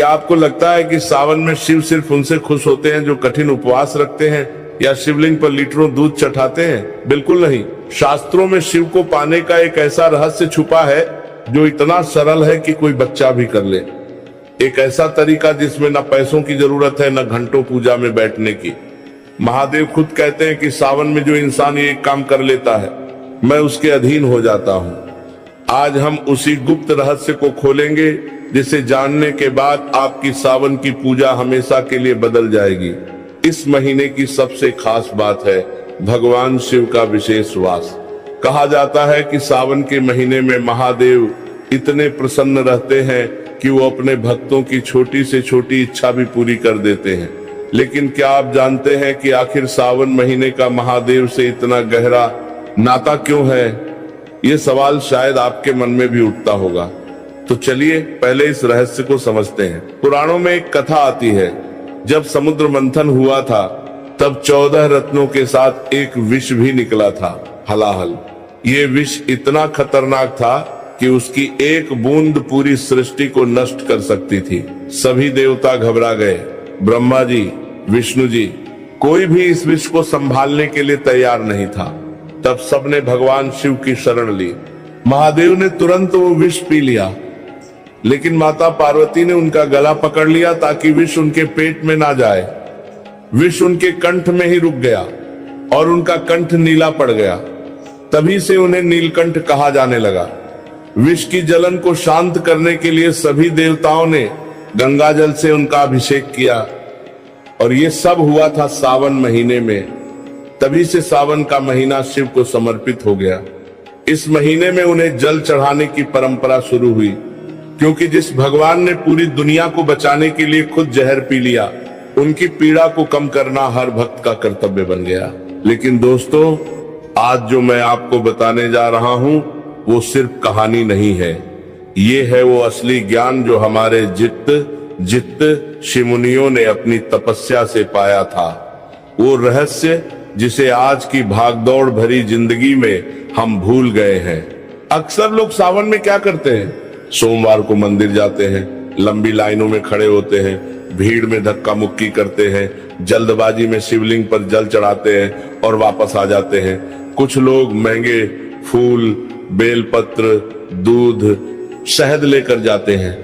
क्या आपको लगता है कि सावन में शिव सिर्फ उनसे खुश होते हैं जो कठिन उपवास रखते हैं या शिवलिंग पर लीटरों दूध चढ़ाते हैं? बिल्कुल नहीं। शास्त्रों में शिव को पाने का एक ऐसा रहस्य छुपा है जो इतना सरल है कि कोई बच्चा भी कर ले। एक ऐसा तरीका जिसमें न पैसों की जरूरत है न घंटों पूजा में बैठने की। महादेव खुद कहते हैं कि सावन में जो इंसान ये काम कर लेता है मैं उसके अधीन हो जाता हूँ। आज हम उसी गुप्त रहस्य को खोलेंगे जिसे जानने के बाद आपकी सावन की पूजा हमेशा के लिए बदल जाएगी। इस महीने की सबसे खास बात है भगवान शिव का विशेष वास। कहा जाता है कि सावन के महीने में महादेव इतने प्रसन्न रहते हैं कि वो अपने भक्तों की छोटी से छोटी इच्छा भी पूरी कर देते हैं। लेकिन क्या आप जानते हैं कि आखिर सावन महीने का महादेव से इतना गहरा नाता क्यों है? ये सवाल शायद आपके मन में भी उठता होगा। तो चलिए पहले इस रहस्य को समझते हैं। पुराणों में एक कथा आती है, जब समुद्र मंथन हुआ था तब 14 रत्नों के साथ एक विष भी निकला था, हलाहल। ये विष इतना खतरनाक था कि उसकी एक बूंद पूरी सृष्टि को नष्ट कर सकती थी। सभी देवता घबरा गए, ब्रह्मा जी, विष्णु जी, कोई भी इस विष को संभालने के लिए तैयार नहीं था। तब सबने भगवान शिव की शरण ली। महादेव ने तुरंत वो विष पी लिया, लेकिन माता पार्वती ने उनका गला पकड़ लिया ताकि विष उनके पेट में ना जाए। विष उनके कंठ में ही रुक गया और उनका कंठ नीला पड़ गया। तभी से उन्हें नीलकंठ कहा जाने लगा। विष की जलन को शांत करने के लिए सभी देवताओं ने गंगा जल से उनका अभिषेक किया और ये सब हुआ था सावन महीने में। तभी से सावन का महीना शिव को समर्पित हो गया। इस महीने में उन्हें जल चढ़ाने की परंपरा शुरू हुई, क्योंकि जिस भगवान ने पूरी दुनिया को बचाने के लिए खुद जहर पी लिया, उनकी पीड़ा को कम करना हर भक्त का कर्तव्य बन गया। लेकिन दोस्तों, आज जो मैं आपको बताने जा रहा हूं वो सिर्फ कहानी नहीं है। ये है वो असली ज्ञान जो हमारे जित्त शिमुनियों ने अपनी तपस्या से पाया था। वो रहस्य जिसे आज की भागदौड़ भरी जिंदगी में हम भूल गए हैं। अक्सर लोग सावन में क्या करते हैं? सोमवार को मंदिर जाते हैं, लंबी लाइनों में खड़े होते हैं, भीड़ में धक्का मुक्की करते हैं, जल्दबाजी में शिवलिंग पर जल चढ़ाते हैं और वापस आ जाते हैं। कुछ लोग महंगे फूल, बेलपत्र, दूध, शहद लेकर जाते हैं।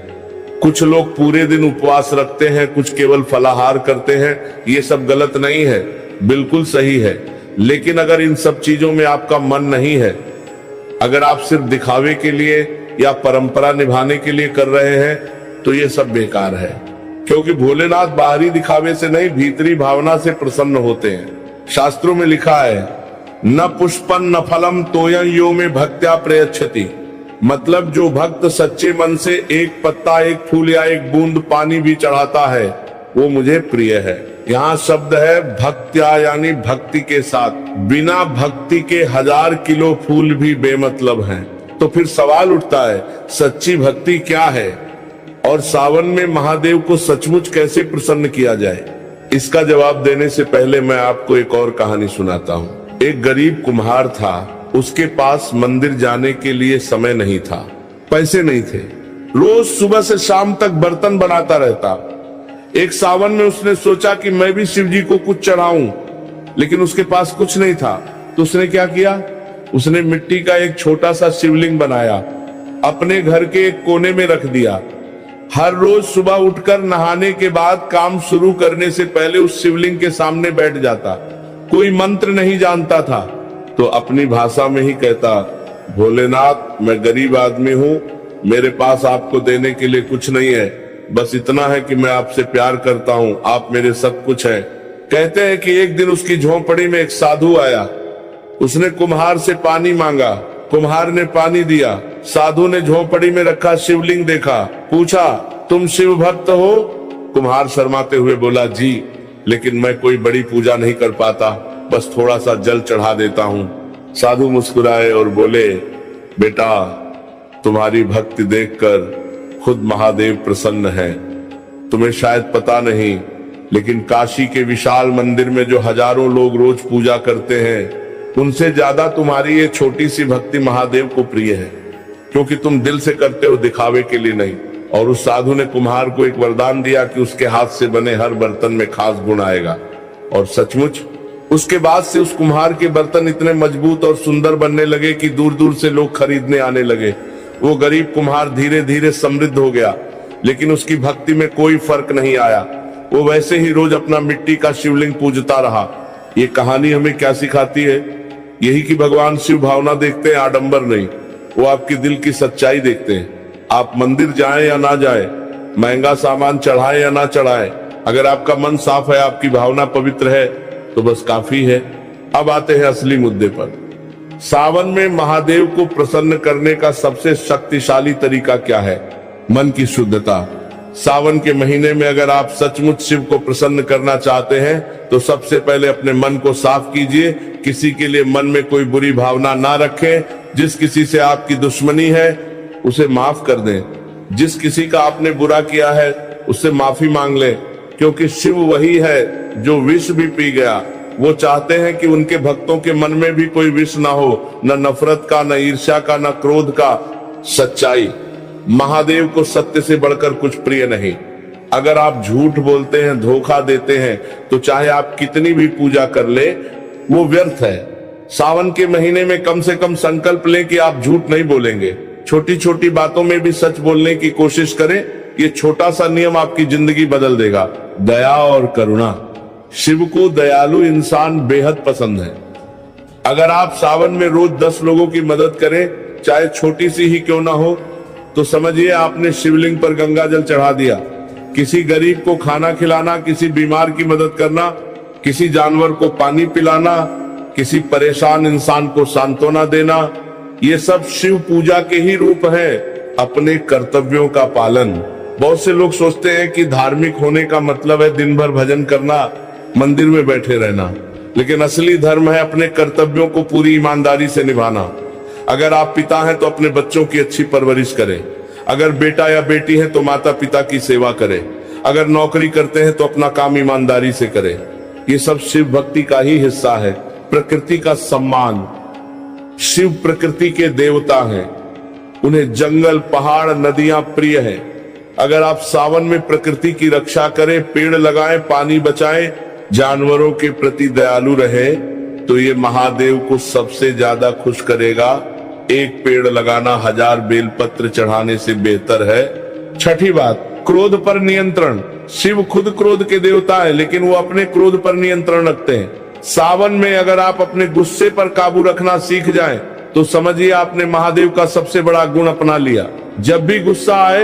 कुछ लोग पूरे दिन उपवास रखते हैं, कुछ केवल फलाहार करते हैं। ये सब गलत नहीं है, बिल्कुल सही है। लेकिन अगर इन सब चीजों में आपका मन नहीं है, अगर आप सिर्फ दिखावे के लिए या परंपरा निभाने के लिए कर रहे हैं, तो ये सब बेकार है। क्योंकि भोलेनाथ बाहरी दिखावे से नहीं, भीतरी भावना से प्रसन्न होते हैं। शास्त्रों में लिखा है, न पुष्पं न फलम तोयं यो में भक्त्या प्रयच्छति। मतलब जो भक्त सच्चे मन से एक पत्ता, एक फूल या एक बूंद पानी भी चढ़ाता है वो मुझे प्रिय है। यहाँ शब्द है भक्त्या, यानी भक्ति के साथ। बिना भक्ति के 1000 किलो फूल भी बेमतलब हैं। तो फिर सवाल उठता है, सच्ची भक्ति क्या है और सावन में महादेव को सचमुच कैसे प्रसन्न किया जाए? इसका जवाब देने से पहले मैं आपको एक और कहानी सुनाता हूँ। एक गरीब कुम्हार था, उसके पास मंदिर जाने के लिए समय नहीं था, पैसे नहीं थे। रोज सुबह से शाम तक बर्तन बनाता रहता। एक सावन में उसने सोचा कि मैं भी शिव जी को कुछ चढ़ाऊं, लेकिन उसके पास कुछ नहीं था। तो उसने क्या किया? उसने मिट्टी का एक छोटा सा शिवलिंग बनाया, अपने घर के एक कोने में रख दिया। हर रोज सुबह उठकर नहाने के बाद काम शुरू करने से पहले उस शिवलिंग के सामने बैठ जाता। कोई मंत्र नहीं जानता था तो अपनी भाषा में ही कहता, भोलेनाथ, मैं गरीब आदमी हूँ, मेरे पास आपको देने के लिए कुछ नहीं है, बस इतना है कि मैं आपसे प्यार करता हूँ, आप मेरे सब कुछ हैं। कहते हैं कि एक दिन उसकी झोंपड़ी में एक साधु आया। उसने कुम्हार से पानी मांगा, कुम्हार ने पानी दिया। साधु ने झोंपड़ी में रखा शिवलिंग देखा, पूछा, तुम शिव भक्त हो? कुम्हार शर्माते हुए बोला, जी, लेकिन मैं कोई बड़ी पूजा नहीं कर पाता, बस थोड़ा सा जल चढ़ा देता हूँ। साधु मुस्कुराए और बोले, बेटा, तुम्हारी भक्ति देखकर खुद महादेव प्रसन्न है। तुम्हें शायद पता नहीं, लेकिन काशी के विशाल मंदिर में जो हजारों लोग रोज पूजा करते हैं, उनसे ज्यादा तुम्हारी ये छोटी सी भक्ति महादेव को प्रिय है, क्योंकि तुम दिल से करते हो, दिखावे के लिए नहीं। और उस साधु ने कुम्हार को एक वरदान दिया कि उसके हाथ से बने हर बर्तन में खास गुण आएगा। और सचमुच उसके बाद से उस कुम्हार के बर्तन इतने मजबूत और सुंदर बनने लगे कि दूर दूर से लोग खरीदने आने लगे। वो गरीब कुम्हार धीरे धीरे समृद्ध हो गया, लेकिन उसकी भक्ति में कोई फर्क नहीं आया। वो वैसे ही रोज अपना मिट्टी का शिवलिंग पूजता रहा। ये कहानी हमें क्या सिखाती है? यही कि भगवान शिव भावना देखते हैं, आडंबर नहीं। वो आपके दिल की सच्चाई देखते हैं। आप मंदिर जाएं या ना जाएं, महंगा सामान चढ़ाएं या ना चढ़ाएं, अगर आपका मन साफ है, आपकी भावना पवित्र है, तो बस काफी है। अब आते हैं असली मुद्दे पर। सावन में महादेव को प्रसन्न करने का सबसे शक्तिशाली तरीका क्या है? मन की शुद्धता। सावन के महीने में अगर आप सचमुच शिव को प्रसन्न करना चाहते हैं तो सबसे पहले अपने मन को साफ कीजिए। किसी के लिए मन में कोई बुरी भावना ना रखें। जिस किसी से आपकी दुश्मनी है उसे माफ कर दें। जिस किसी का आपने बुरा किया है उससे माफी मांग लें, क्योंकि शिव वही है जो विष भी पी गया। वो चाहते हैं कि उनके भक्तों के मन में भी कोई विष ना हो, न नफरत का, न ईर्ष्या का, न क्रोध का, सच्चाई। महादेव को सत्य से बढ़कर कुछ प्रिय नहीं। अगर आप झूठ बोलते हैं, धोखा देते हैं, तो चाहे आप कितनी भी पूजा कर ले, वो व्यर्थ है। सावन के महीने में कम से कम संकल्प लें कि आप झूठ नहीं बोलेंगे। छोटी छोटी बातों में भी सच बोलने की कोशिश करें। ये छोटा सा नियम आपकी जिंदगी बदल देगा। दया और करुणा। शिव को दयालु इंसान बेहद पसंद है। अगर आप सावन में रोज 10 लोगों की मदद करें, चाहे छोटी सी ही क्यों ना हो, तो समझिए आपने शिवलिंग पर गंगा जल चढ़ा दिया। किसी गरीब को खाना खिलाना, किसी बीमार की मदद करना, किसी जानवर को पानी पिलाना, किसी परेशान इंसान को सांत्वना देना, ये सब शिव पूजा के ही रूप है। अपने कर्तव्यों का पालन। बहुत से लोग सोचते हैं कि धार्मिक होने का मतलब है दिन भर भजन करना, मंदिर में बैठे रहना, लेकिन असली धर्म है अपने कर्तव्यों को पूरी ईमानदारी से निभाना। अगर आप पिता हैं तो अपने बच्चों की अच्छी परवरिश करें। अगर बेटा या बेटी है तो माता पिता की सेवा करें। अगर नौकरी करते हैं तो अपना काम ईमानदारी से करें। ये सब शिव भक्ति का ही हिस्सा है। प्रकृति का सम्मान। शिव प्रकृति के देवता हैं। उन्हें जंगल, पहाड़, नदियां प्रिय हैं। अगर आप सावन में प्रकृति की रक्षा करें, पेड़ लगाएं, पानी बचाएं, जानवरों के प्रति दयालु रहे, तो ये महादेव को सबसे ज्यादा खुश करेगा। एक पेड़ लगाना 1000 बेलपत्र चढ़ाने से बेहतर है। छठी बात, क्रोध पर नियंत्रण। शिव खुद क्रोध के देवता है, लेकिन वो अपने क्रोध पर नियंत्रण रखते हैं। सावन में अगर आप अपने गुस्से पर काबू रखना सीख जाएं, तो समझिए आपने महादेव का सबसे बड़ा गुण अपना लिया। जब भी गुस्सा आए,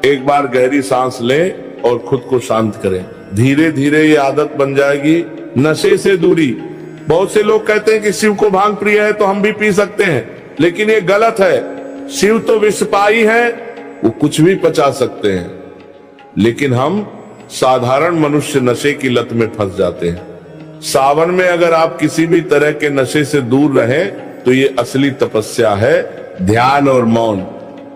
एक बार गहरी सांस लें और खुद को शांत करें। धीरे धीरे ये आदत बन जाएगी। नशे से दूरी। बहुत से लोग कहते हैं कि शिव को भांग प्रिय है तो हम भी पी सकते हैं, लेकिन ये गलत है। शिव तो विषपाई है, वो कुछ भी पचा सकते हैं, लेकिन हम साधारण मनुष्य नशे की लत में फंस जाते हैं। सावन में अगर आप किसी भी तरह के नशे से दूर रहें तो ये असली तपस्या है। ध्यान और मौन।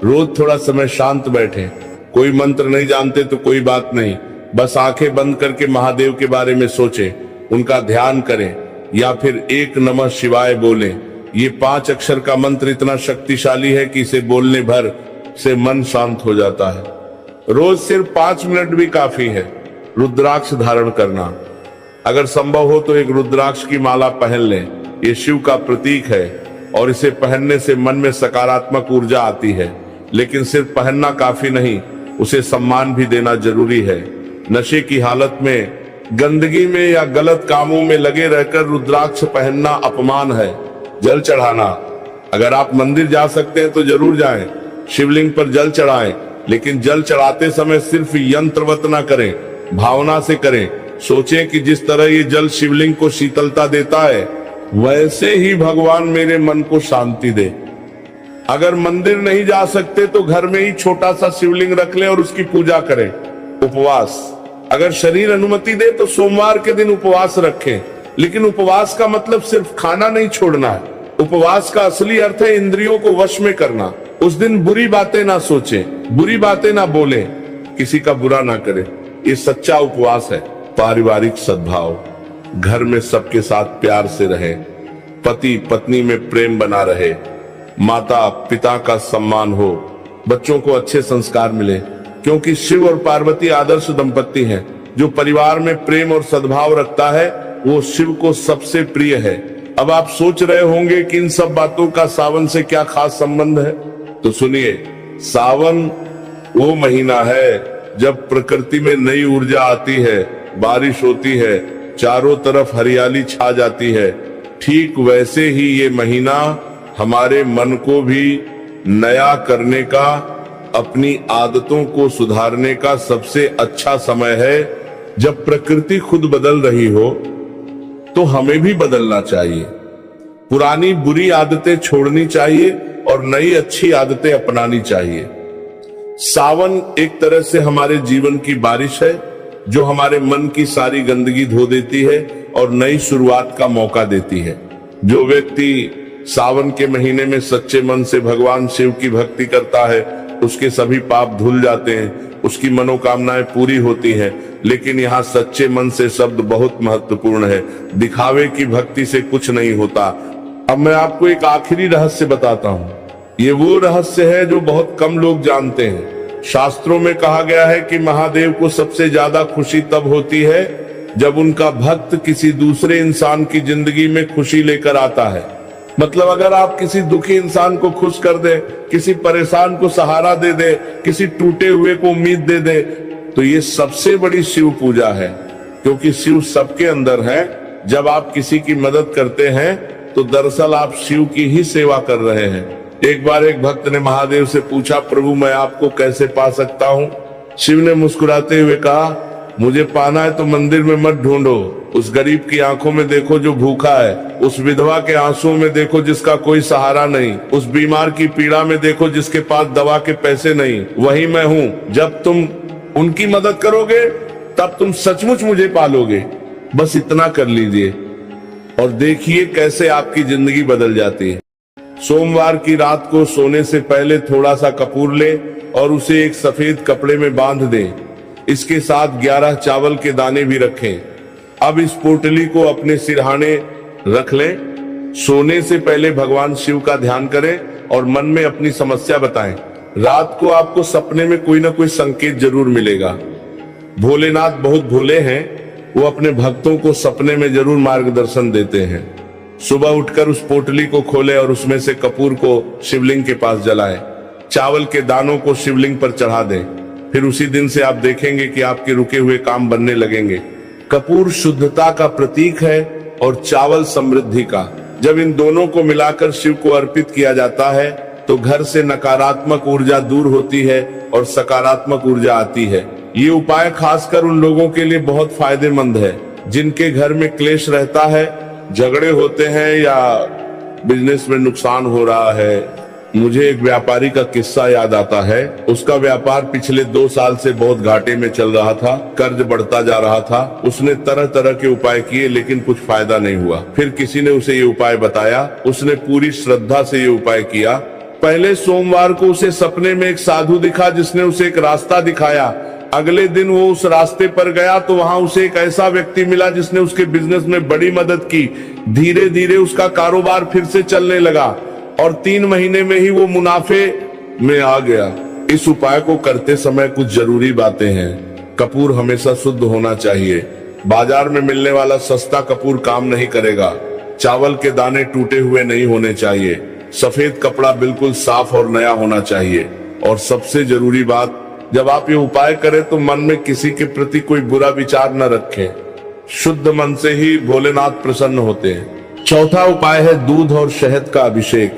रोज थोड़ा समय शांत बैठें। कोई मंत्र नहीं जानते तो कोई बात नहीं, बस आंखें बंद करके महादेव के बारे में सोचें, उनका ध्यान करें, या फिर एक नमः शिवाय बोलें। ये 5 अक्षर का मंत्र इतना शक्तिशाली है कि इसे बोलने भर से मन शांत हो जाता है। रोज सिर्फ 5 मिनट भी काफी है। रुद्राक्ष धारण करना। अगर संभव हो तो एक रुद्राक्ष की माला पहन लें। ये शिव का प्रतीक है और इसे पहनने से मन में सकारात्मक ऊर्जा आती है। लेकिन सिर्फ पहनना काफी नहीं, उसे सम्मान भी देना जरूरी है। नशे की हालत में, गंदगी में या गलत कामों में लगे रहकर रुद्राक्ष पहनना अपमान है। जल चढ़ाना। अगर आप मंदिर जा सकते हैं तो जरूर जाएं। शिवलिंग पर जल चढ़ाएं, लेकिन जल चढ़ाते समय सिर्फ यंत्रवत ना करें, भावना से करें। सोचें कि जिस तरह ये जल शिवलिंग को शीतलता देता है, वैसे ही भगवान मेरे मन को शांति दे। अगर मंदिर नहीं जा सकते तो घर में ही छोटा सा शिवलिंग रख लें और उसकी पूजा करें। उपवास। अगर शरीर अनुमति दे तो सोमवार के दिन उपवास रखें, लेकिन उपवास का मतलब सिर्फ खाना नहीं छोड़ना है। उपवास का असली अर्थ है इंद्रियों को वश में करना। उस दिन बुरी बातें ना सोचें, बुरी बातें ना बोलें, किसी का बुरा ना करें। ये सच्चा उपवास है। पारिवारिक सद्भाव। घर में सबके साथ प्यार से रहे, पति पत्नी में प्रेम बना रहे, माता पिता का सम्मान हो, बच्चों को अच्छे संस्कार मिले। क्योंकि शिव और पार्वती आदर्श दंपति हैं। जो परिवार में प्रेम और सद्भाव रखता है वो शिव को सबसे प्रिय है। अब आप सोच रहे होंगे कि इन सब बातों का सावन से क्या खास संबंध है, तो सुनिए। सावन वो महीना है जब प्रकृति में नई ऊर्जा आती है, बारिश होती है, चारों तरफ हरियाली छा जाती है। ठीक वैसे ही ये महीना हमारे मन को भी नया करने का, अपनी आदतों को सुधारने का सबसे अच्छा समय है। जब प्रकृति खुद बदल रही हो तो हमें भी बदलना चाहिए। पुरानी बुरी आदतें छोड़नी चाहिए और नई अच्छी आदतें अपनानी चाहिए। सावन एक तरह से हमारे जीवन की बारिश है जो हमारे मन की सारी गंदगी धो देती है और नई शुरुआत का मौका देती है। जो व्यक्ति सावन के महीने में सच्चे मन से भगवान शिव की भक्ति करता है उसके सभी पाप धुल जाते हैं, उसकी मनोकामनाएं पूरी होती हैं। लेकिन यहाँ सच्चे मन से शब्द बहुत महत्वपूर्ण है। दिखावे की भक्ति से कुछ नहीं होता। अब मैं आपको एक आखिरी रहस्य बताता हूँ। ये वो रहस्य है जो बहुत कम लोग जानते हैं। शास्त्रों में कहा गया है कि महादेव को सबसे ज्यादा खुशी तब होती है जब उनका भक्त किसी दूसरे इंसान की जिंदगी में खुशी लेकर आता है। मतलब अगर आप किसी दुखी इंसान को खुश कर दे, किसी परेशान को सहारा दे दे, किसी टूटे हुए को उम्मीद दे दे, तो ये सबसे बड़ी शिव पूजा है। क्योंकि शिव सबके अंदर है। जब आप किसी की मदद करते हैं तो दरअसल आप शिव की ही सेवा कर रहे हैं। एक बार एक भक्त ने महादेव से पूछा, प्रभु मैं आपको कैसे पा सकता हूँ? शिव ने मुस्कुराते हुए कहा, मुझे पाना है तो मंदिर में मत ढूंढो, उस गरीब की आंखों में देखो जो भूखा है, उस विधवा के आंसुओं में देखो जिसका कोई सहारा नहीं, उस बीमार की पीड़ा में देखो जिसके पास दवा के पैसे नहीं। वही मैं हूँ। जब तुम उनकी मदद करोगे तब तुम सचमुच मुझे पालोगे। बस इतना कर लीजिए और देखिए कैसे आपकी जिंदगी बदल जाती है। सोमवार की रात को सोने से पहले थोड़ा सा कपूर ले और उसे एक सफेद कपड़े में बांध दें। इसके साथ 11 चावल के दाने भी रखें। अब इस पोटली को अपने सिरहाने रख लें। सोने से पहले भगवान शिव का ध्यान करें और मन में अपनी समस्या बताएं। रात को आपको सपने में कोई ना कोई संकेत जरूर मिलेगा। भोलेनाथ बहुत भोले हैं, वो अपने भक्तों को सपने में जरूर मार्गदर्शन देते हैं। सुबह उठकर उस पोटली को खोलें और उसमें से कपूर को शिवलिंग के पास जलाएं। चावल के दानों को शिवलिंग पर चढ़ा दें। फिर उसी दिन से आप देखेंगे कि आपके रुके हुए काम बनने लगेंगे। कपूर शुद्धता का प्रतीक है और चावल समृद्धि का। जब इन दोनों को मिलाकर शिव को अर्पित किया जाता है तो घर से नकारात्मक ऊर्जा दूर होती है और सकारात्मक ऊर्जा आती है। ये उपाय खासकर उन लोगों के लिए बहुत फायदेमंद है जिनके घर में क्लेश रहता है, झगड़े होते हैं या बिजनेस में नुकसान हो रहा है। मुझे एक व्यापारी का किस्सा याद आता है। उसका व्यापार पिछले 2 साल से बहुत घाटे में चल रहा था, कर्ज बढ़ता जा रहा था। उसने तरह तरह के उपाय किए लेकिन कुछ फायदा नहीं हुआ। फिर किसी ने उसे ये उपाय बताया, उसने पूरी श्रद्धा से ये उपाय किया। पहले सोमवार को उसे सपने में एक साधु दिखा जिसने उसे एक रास्ता दिखाया। अगले दिन वो उस रास्ते पर गया तो वहां उसे एक ऐसा व्यक्ति मिला जिसने उसके बिजनेस में बड़ी मदद की। धीरे धीरे उसका कारोबार फिर से चलने लगा और 3 महीने में ही वो मुनाफे में आ गया। इस उपाय को करते समय कुछ जरूरी बातें हैं। कपूर हमेशा शुद्ध होना चाहिए। बाजार में मिलने वाला सस्ता कपूर काम नहीं करेगा। चावल के दाने टूटे हुए नहीं होने चाहिए। सफेद कपड़ा बिल्कुल साफ और नया होना चाहिए। और सबसे जरूरी बात, जब आप ये उपाय करें तो मन में किसी के प्रति कोई बुरा विचार न रखें। शुद्ध मन से ही भोलेनाथ प्रसन्न होते हैं। चौथा उपाय है दूध और शहद का अभिषेक।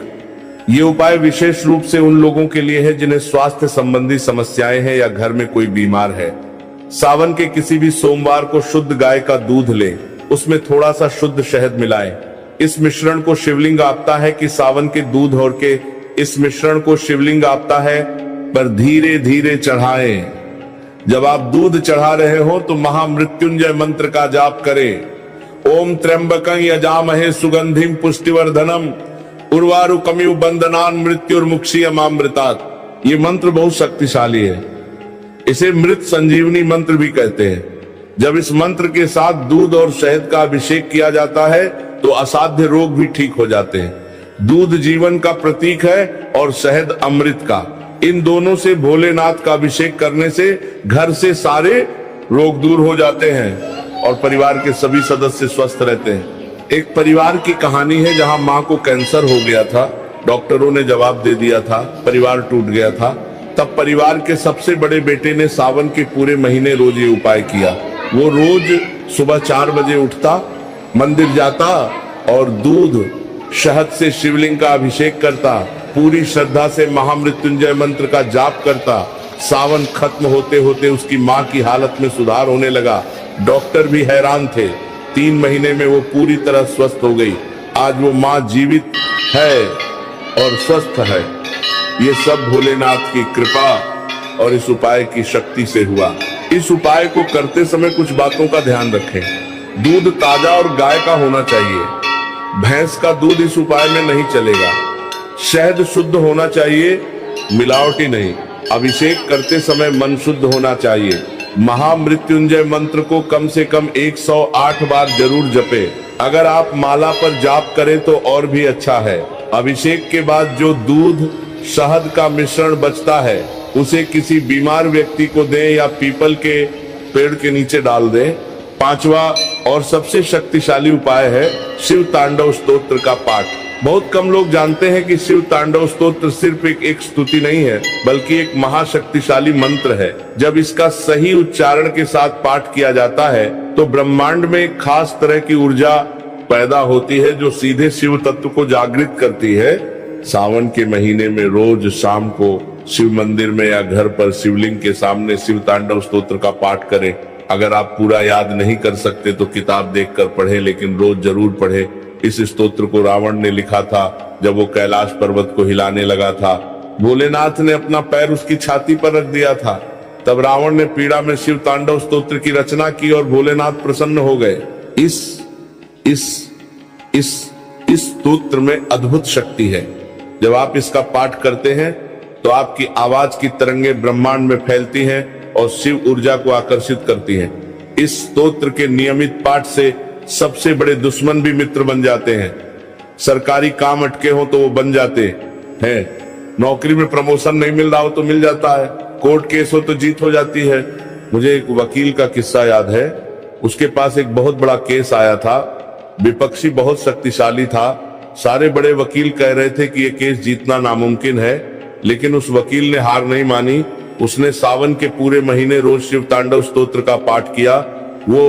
ये उपाय विशेष रूप से उन लोगों के लिए है जिन्हें स्वास्थ्य संबंधी समस्याएं हैं या घर में कोई बीमार है। सावन के किसी भी सोमवार को शुद्ध गाय का दूध लें, उसमें थोड़ा सा शुद्ध शहद मिलाएं। इस मिश्रण को शिवलिंग आपता है कि सावन के दूध और के इस मिश्रण को शिवलिंग आपता है पर धीरे धीरे चढ़ाएं। जब आप दूध चढ़ा रहे हो तो महामृत्युंजय मंत्र का जाप करें। ओम त्र्यंबकं यजामहे सुगंधिम पुष्टिवर्धनम उर्वारुकमिव बंधनान मृत्युर्मुक्षीयमामृतात्। ये मंत्र बहुत शक्तिशाली है। इसे मृत संजीवनी मंत्र भी कहते हैं। जब इस मंत्र के साथ दूध और शहद का अभिषेक किया जाता है तो असाध्य रोग भी ठीक हो जाते हैं। दूध जीवन का प्रतीक है और शहद अमृत का। इन दोनों से भोलेनाथ का अभिषेक करने से घर से सारे रोग दूर हो जाते हैं और परिवार के सभी सदस्य स्वस्थ रहते हैं। एक परिवार की कहानी है जहां मां को कैंसर हो गया था। डॉक्टरों ने जवाब दे दिया था, परिवार टूट गया था। तब परिवार के सबसे बड़े बेटे ने सावन के पूरे महीने रोज ये उपाय किया। वो रोज सुबह 4 बजे उठता, मंदिर जाता और दूध शहद से शिवलिंग का अभिषेक करता, पूरी श्रद्धा से महामृत्युंजय मंत्र का जाप करता। सावन खत्म होते होते उसकी मां की हालत में सुधार होने लगा। डॉक्टर भी हैरान थे। 3 महीने में वो पूरी तरह स्वस्थ हो गई। आज वो मां जीवित है और स्वस्थ है। ये सब भोलेनाथ की कृपा और इस उपाय की शक्ति से हुआ। इस उपाय को करते समय कुछ बातों का ध्यान रखें। दूध ताजा और गाय का होना चाहिए। भैंस का दूध इस उपाय में नहीं चलेगा। शहद शुद्ध होना चाहिए, मिलावटी नहीं। अभिषेक करते समय मन शुद्ध होना चाहिए। महामृत्युंजय मंत्र को कम से कम 108 बार जरूर जपे। अगर आप माला पर जाप करें तो और भी अच्छा है। अभिषेक के बाद जो दूध शहद का मिश्रण बचता है उसे किसी बीमार व्यक्ति को दें या पीपल के पेड़ के नीचे डाल दें। 5वां और सबसे शक्तिशाली उपाय है शिव तांडव स्तोत्र का पाठ। बहुत कम लोग जानते हैं कि शिव तांडव स्तोत्र सिर्फ एक स्तुति नहीं है, बल्कि एक महाशक्तिशाली मंत्र है। जब इसका सही उच्चारण के साथ पाठ किया जाता है तो ब्रह्मांड में एक खास तरह की ऊर्जा पैदा होती है जो सीधे शिव तत्व को जागृत करती है। सावन के महीने में रोज शाम को शिव मंदिर में या घर पर शिवलिंग के सामने शिव तांडव स्तोत्र का पाठ करें। अगर आप पूरा याद नहीं कर सकते तो किताब देखकर पढ़ें, लेकिन रोज जरूर पढ़ें। इस स्तोत्र को रावण ने लिखा था जब वो कैलाश पर्वत को हिलाने लगा था। भोलेनाथ ने अपना पैर उसकी छाती पर रख दिया था। तब रावण ने पीड़ा में शिव तांडव स्तोत्र की रचना की और भोलेनाथ प्रसन्न हो गए। इस स्तोत्र में अद्भुत शक्ति है। जब आप इसका पाठ करते हैं तो आपकी आवाज की तरंगे ब्रह्मांड में फैलती हैं और शिव ऊर्जा को आकर्षित करती हैं। इस स्तोत्र के नियमित पाठ से सबसे बड़े दुश्मन भी मित्र बन जाते हैं। सरकारी काम अटके हो तो वो बन जाते हैं। नौकरी में प्रमोशन नहीं मिल रहा हो तो मिल जाता है। कोर्ट केस हो तो जीत हो जाती है। मुझे एक वकील का किस्सा याद है। उसके पास एक बहुत बड़ा केस आया था। विपक्षी बहुत शक्तिशाली था। सारे बड़े वकील कह रहे थे कि ये केस जीतना नामुमकिन है, लेकिन उस वकील ने हार नहीं मानी। उसने सावन के पूरे महीने रोज शिव तांडव स्तोत्र का पाठ किया। वो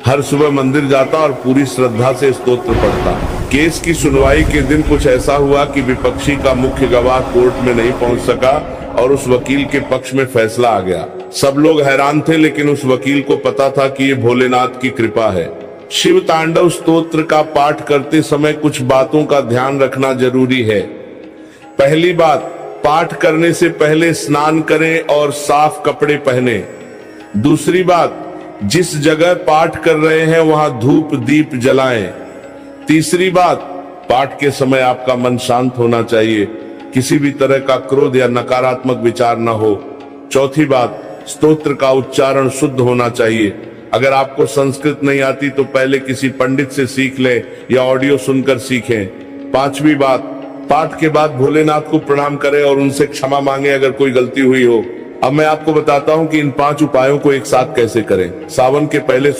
हर सुबह मंदिर जाता और पूरी श्रद्धा से स्तोत्र पढ़ता। केस की सुनवाई के दिन कुछ ऐसा हुआ कि विपक्षी का मुख्य गवाह कोर्ट में नहीं पहुंच सका और उस वकील के पक्ष में फैसला आ गया। सब लोग हैरान थे, लेकिन उस वकील को पता था कि ये भोलेनाथ की कृपा है। शिव तांडव स्तोत्र का पाठ करते समय कुछ बातों का ध्यान रखना जरूरी है। पहली बात, पाठ करने से पहले स्नान करें और साफ कपड़े पहने। दूसरी बात, जिस जगह पाठ कर रहे हैं वहां धूप दीप जलाएं। तीसरी बात, पाठ के समय आपका मन शांत होना चाहिए। किसी भी तरह का क्रोध या नकारात्मक विचार न हो। चौथी बात, स्तोत्र का उच्चारण शुद्ध होना चाहिए। अगर आपको संस्कृत नहीं आती तो पहले किसी पंडित से सीख लें या ऑडियो सुनकर सीखें। 5वीं बात, पाठ के बाद भोलेनाथ को प्रणाम करें और उनसे क्षमा मांगे अगर कोई गलती हुई हो। अब मैं आपको बताता हूं कि इन 5 उपायों को एक साथ कैसे करें। सावन के पहले